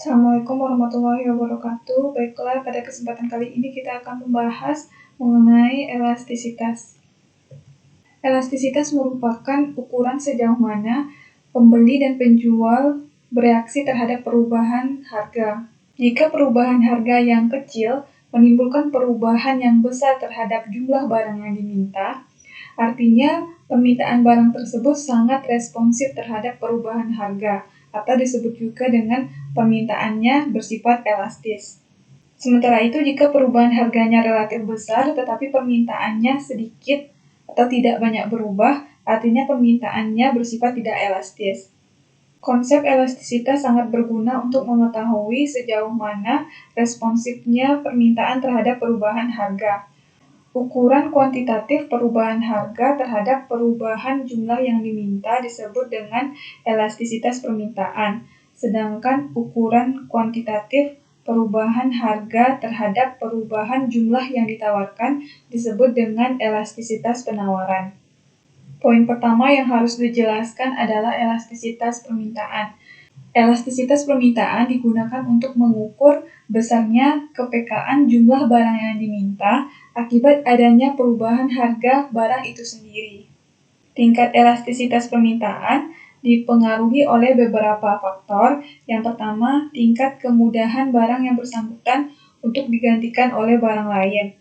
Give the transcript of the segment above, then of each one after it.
Assalamualaikum warahmatullahi wabarakatuh. Baiklah, pada kesempatan kali ini kita akan membahas mengenai elastisitas. Elastisitas merupakan ukuran sejauh mana pembeli dan penjual bereaksi terhadap perubahan harga. Jika perubahan harga yang kecil menimbulkan perubahan yang besar terhadap jumlah barang yang diminta, artinya permintaan barang tersebut sangat responsif terhadap perubahan harga, atau disebut juga dengan permintaannya bersifat elastis. Sementara itu, jika perubahan harganya relatif besar tetapi permintaannya sedikit atau tidak banyak berubah, artinya permintaannya bersifat tidak elastis. Konsep elastisitas sangat berguna untuk mengetahui sejauh mana responsifnya permintaan terhadap perubahan harga. Ukuran kuantitatif perubahan harga terhadap perubahan jumlah yang diminta disebut dengan elastisitas permintaan, sedangkan ukuran kuantitatif perubahan harga terhadap perubahan jumlah yang ditawarkan disebut dengan elastisitas penawaran. Poin pertama yang harus dijelaskan adalah elastisitas permintaan. Elastisitas permintaan digunakan untuk mengukur besarnya kepekaan jumlah barang yang diminta akibat adanya perubahan harga barang itu sendiri. Tingkat elastisitas permintaan dipengaruhi oleh beberapa faktor. Yang pertama, tingkat kemudahan barang yang bersangkutan untuk digantikan oleh barang lain.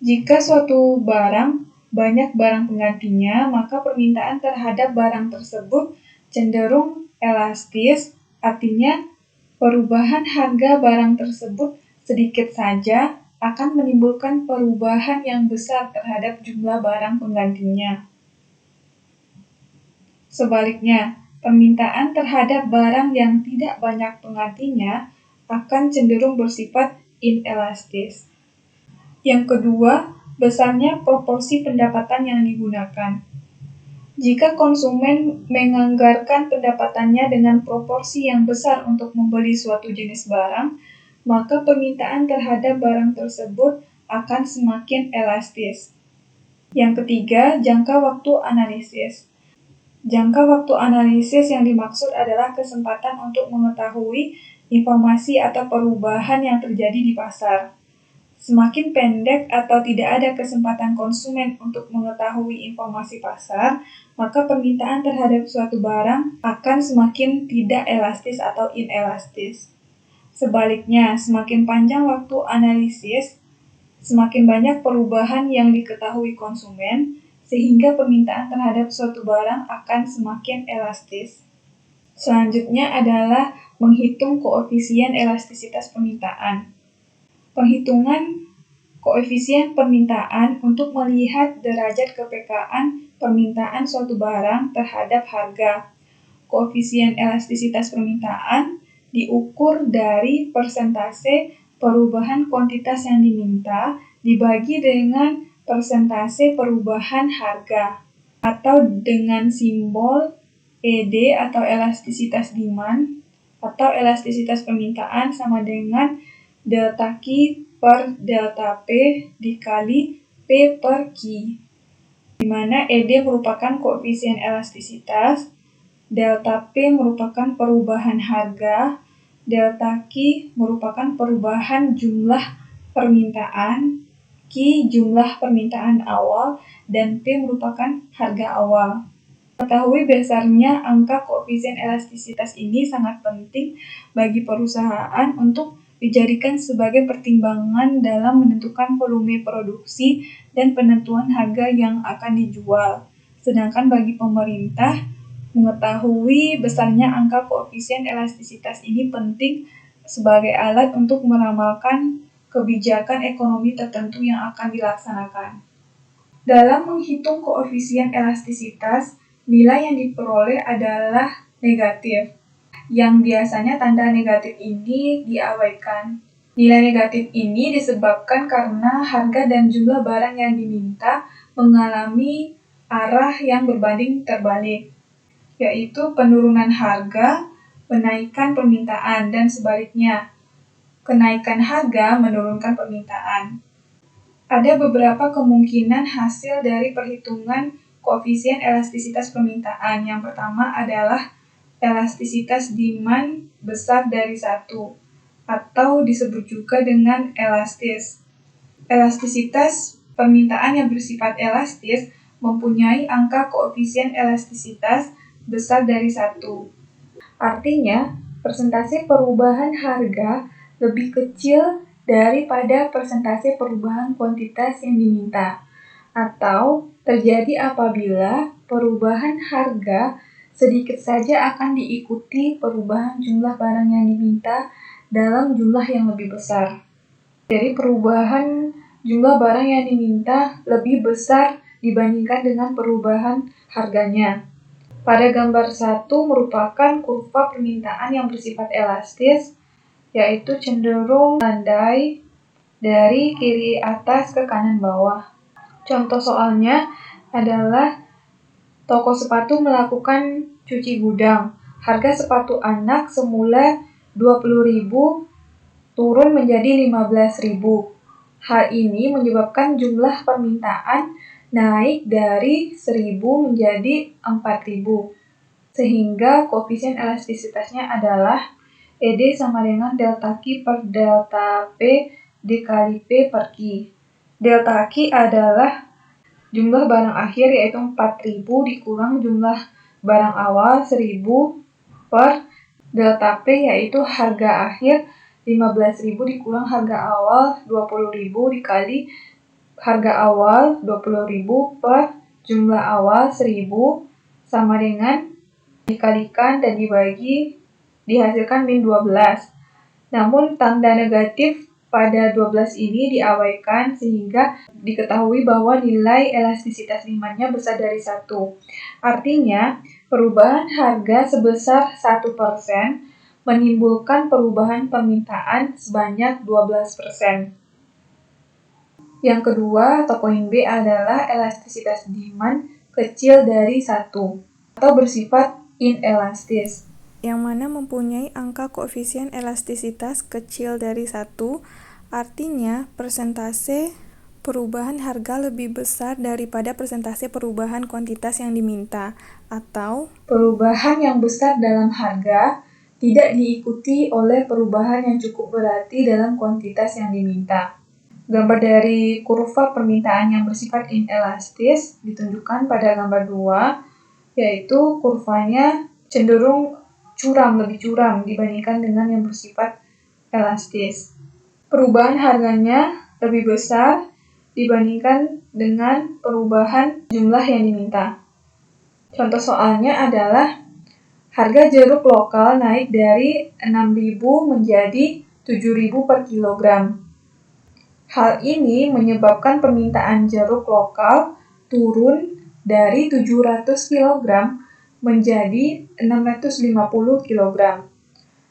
Jika suatu barang banyak barang penggantinya, maka permintaan terhadap barang tersebut cenderung elastis, artinya perubahan harga barang tersebut sedikit saja akan menimbulkan perubahan yang besar terhadap jumlah barang penggantinya. Sebaliknya, permintaan terhadap barang yang tidak banyak penggantinya akan cenderung bersifat inelastis. Yang kedua, besarnya proporsi pendapatan yang digunakan. Jika konsumen menganggarkan pendapatannya dengan proporsi yang besar untuk membeli suatu jenis barang, maka permintaan terhadap barang tersebut akan semakin elastis. Yang ketiga, jangka waktu analisis. Jangka waktu analisis yang dimaksud adalah kesempatan untuk mengetahui informasi atau perubahan yang terjadi di pasar. Semakin pendek atau tidak ada kesempatan konsumen untuk mengetahui informasi pasar, maka permintaan terhadap suatu barang akan semakin tidak elastis atau inelastis. Sebaliknya, semakin panjang waktu analisis, semakin banyak perubahan yang diketahui konsumen, sehingga permintaan terhadap suatu barang akan semakin elastis. Selanjutnya adalah menghitung koefisien elastisitas permintaan. Penghitungan koefisien permintaan untuk melihat derajat kepekaan permintaan suatu barang terhadap harga. Koefisien elastisitas permintaan diukur dari persentase perubahan kuantitas yang diminta dibagi dengan persentase perubahan harga, atau dengan simbol ED atau elastisitas demand atau elastisitas permintaan sama dengan delta Q per delta P dikali P per Q, di mana ED merupakan koefisien elastisitas, delta P merupakan perubahan harga, delta Q merupakan perubahan jumlah permintaan, Q jumlah permintaan awal, dan P merupakan harga awal. Mengetahui besarnya angka koefisien elastisitas ini sangat penting bagi perusahaan untuk dijadikan sebagai pertimbangan dalam menentukan volume produksi dan penentuan harga yang akan dijual. Sedangkan bagi pemerintah, mengetahui besarnya angka koefisien elastisitas ini penting sebagai alat untuk meramalkan kebijakan ekonomi tertentu yang akan dilaksanakan. Dalam menghitung koefisien elastisitas, nilai yang diperoleh adalah negatif, yang biasanya tanda negatif ini diabaikan. Nilai negatif ini disebabkan karena harga dan jumlah barang yang diminta mengalami arah yang berbanding terbalik, yaitu penurunan harga, penaikan permintaan, dan sebaliknya, kenaikan harga menurunkan permintaan. Ada beberapa kemungkinan hasil dari perhitungan koefisien elastisitas permintaan. Yang pertama adalah elastisitas demand besar dari 1, atau disebut juga dengan elastis. Elastisitas permintaan yang bersifat elastis mempunyai angka koefisien elastisitas besar dari 1. Artinya, persentase perubahan harga lebih kecil daripada persentase perubahan kuantitas yang diminta, atau terjadi apabila perubahan harga sedikit saja akan diikuti perubahan jumlah barang yang diminta dalam jumlah yang lebih besar. Jadi perubahan jumlah barang yang diminta lebih besar dibandingkan dengan perubahan harganya. Pada gambar 1 merupakan kurva permintaan yang bersifat elastis, yaitu cenderung landai dari kiri atas ke kanan bawah. Contoh soalnya adalah toko sepatu melakukan cuci gudang. Harga sepatu anak semula 20.000 turun menjadi 15.000. Hal ini menyebabkan jumlah permintaan naik dari 1.000 menjadi 4.000. Sehingga koefisien elastisitasnya adalah ED sama dengan delta Q per delta P dikali P per Q. Delta Q adalah jumlah barang akhir yaitu 4.000 dikurang jumlah barang awal 1.000 per delta P yaitu harga akhir 15.000 dikurang harga awal 20.000 dikali harga awal 20.000 per jumlah awal 1.000 sama dengan dikalikan dan dibagi dihasilkan min 12. Namun tanda negatif pada 12 ini diabaikan sehingga diketahui bahwa nilai elastisitas demand-nya besar dari 1. Artinya, perubahan harga sebesar 1% menimbulkan perubahan permintaan sebanyak 12%. Yang kedua, atau poin B adalah elastisitas demand kecil dari 1 atau bersifat inelastis, yang mana mempunyai angka koefisien elastisitas kecil dari 1, artinya persentase perubahan harga lebih besar daripada persentase perubahan kuantitas yang diminta, atau perubahan yang besar dalam harga tidak diikuti oleh perubahan yang cukup berarti dalam kuantitas yang diminta. Gambar dari kurva permintaan yang bersifat inelastis ditunjukkan pada gambar 2, yaitu kurvanya cenderung lebih curam dibandingkan dengan yang bersifat elastis. Perubahan harganya lebih besar dibandingkan dengan perubahan jumlah yang diminta. Contoh soalnya adalah harga jeruk lokal naik dari 6.000 menjadi 7.000 per kilogram. Hal ini menyebabkan permintaan jeruk lokal turun dari 700 kg menjadi 650 kg.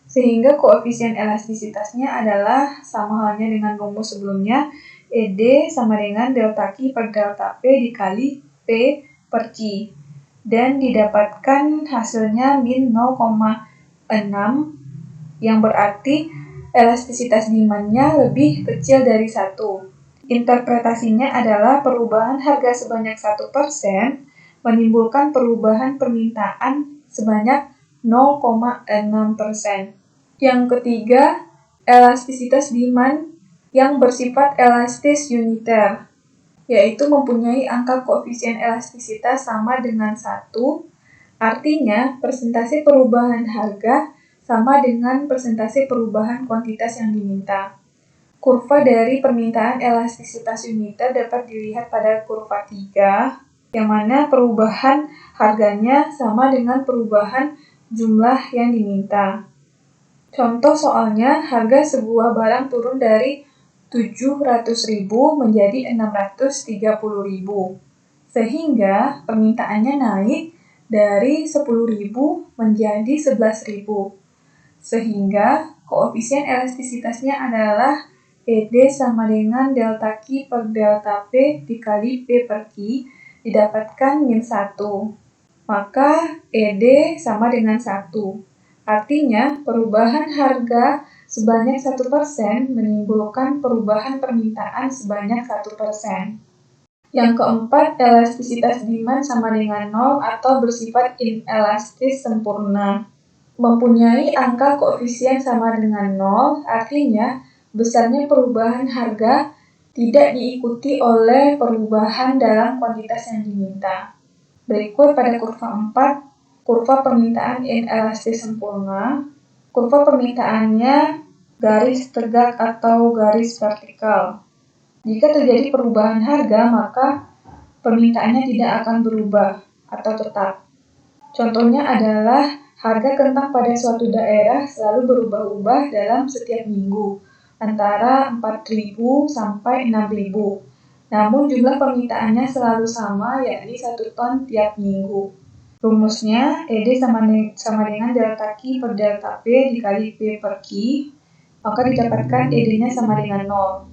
Sehingga koefisien elastisitasnya adalah sama halnya dengan rumus sebelumnya, ED sama dengan delta Q per delta P dikali P per Q. Dan didapatkan hasilnya min 0,6 yang berarti elastisitas demand-nya lebih kecil dari 1. Interpretasinya adalah perubahan harga sebanyak 1% menimbulkan perubahan permintaan sebanyak 0,6%. Yang ketiga, elastisitas demand yang bersifat elastis uniter, yaitu mempunyai angka koefisien elastisitas sama dengan 1, artinya persentase perubahan harga sama dengan persentase perubahan kuantitas yang diminta. Kurva dari permintaan elastisitas uniter dapat dilihat pada kurva 3, yang mana perubahan harganya sama dengan perubahan jumlah yang diminta. Contoh soalnya, harga sebuah barang turun dari 700.000 menjadi 630.000, sehingga permintaannya naik dari 10.000 menjadi 11.000, sehingga koefisien elastisitasnya adalah ED sama dengan delta Q per delta P dikali P per Q didapatkan min 1. Maka ED sama dengan 1. Artinya, perubahan harga sebanyak 1% menimbulkan perubahan permintaan sebanyak 1%. Yang keempat, elastisitas demand sama dengan 0 atau bersifat inelastis sempurna. mempunyai angka koefisien sama dengan 0, artinya besarnya perubahan harga tidak diikuti oleh perubahan dalam kuantitas yang diminta. Berikut pada kurva 4, kurva permintaan inelastis sempurna. Kurva permintaannya garis tegak atau garis vertikal. Jika terjadi perubahan harga, maka permintaannya tidak akan berubah atau tetap. Contohnya adalah harga kentang pada suatu daerah selalu berubah-ubah dalam setiap minggu, antara 4.000 sampai 6.000. Namun jumlah permintaannya selalu sama, yakni 1 ton tiap minggu. Rumusnya, ED sama dengan delta Q per delta P dikali P per Q, maka didapatkan ED-nya sama dengan 0.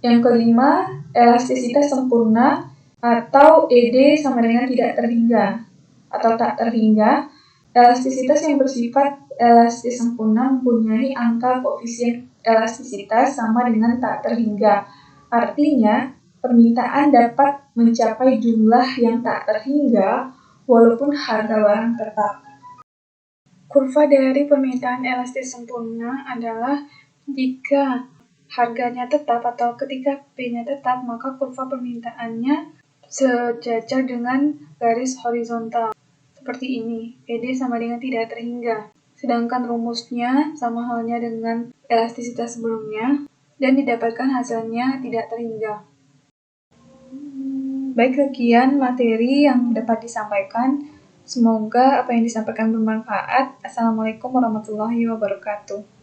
Yang kelima, elastisitas sempurna atau ED sama dengan tidak terhingga atau tak terhingga. Elastisitas yang bersifat elastis sempurna mempunyai angka koefisien elastisitas sama dengan tak terhingga. Artinya, permintaan dapat mencapai jumlah yang tak terhingga walaupun harga barang tetap. Kurva dari permintaan elastis sempurna adalah jika harganya tetap atau ketika P-nya tetap, maka kurva permintaannya sejajar dengan garis horizontal. Seperti ini, ED sama dengan tidak terhingga. Sedangkan rumusnya sama halnya dengan elastisitas sebelumnya, dan didapatkan hasilnya tidak terhingga. Baik, sekian materi yang dapat disampaikan. Semoga apa yang disampaikan bermanfaat. Assalamualaikum warahmatullahi wabarakatuh.